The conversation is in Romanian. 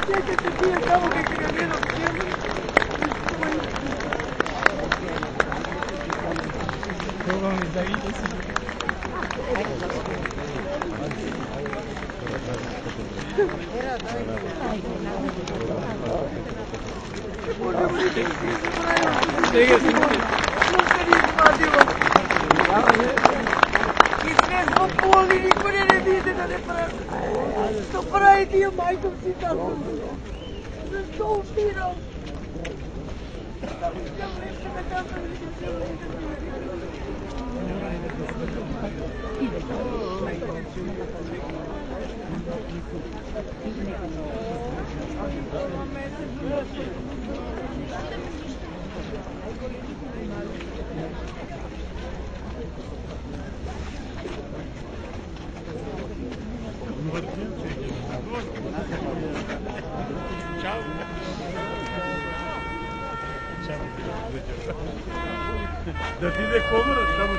Sjećate ti tamo kad ga gledam cijelu? To vam je da ide si. Njega se nije izvadilo. I sve smo poli, niko ne vide da ne pravi. Što pravi dio majkom si tako. Zašto upirao? Tako što lepše me tako vidim se Ciao. Da ti ide komora tamo.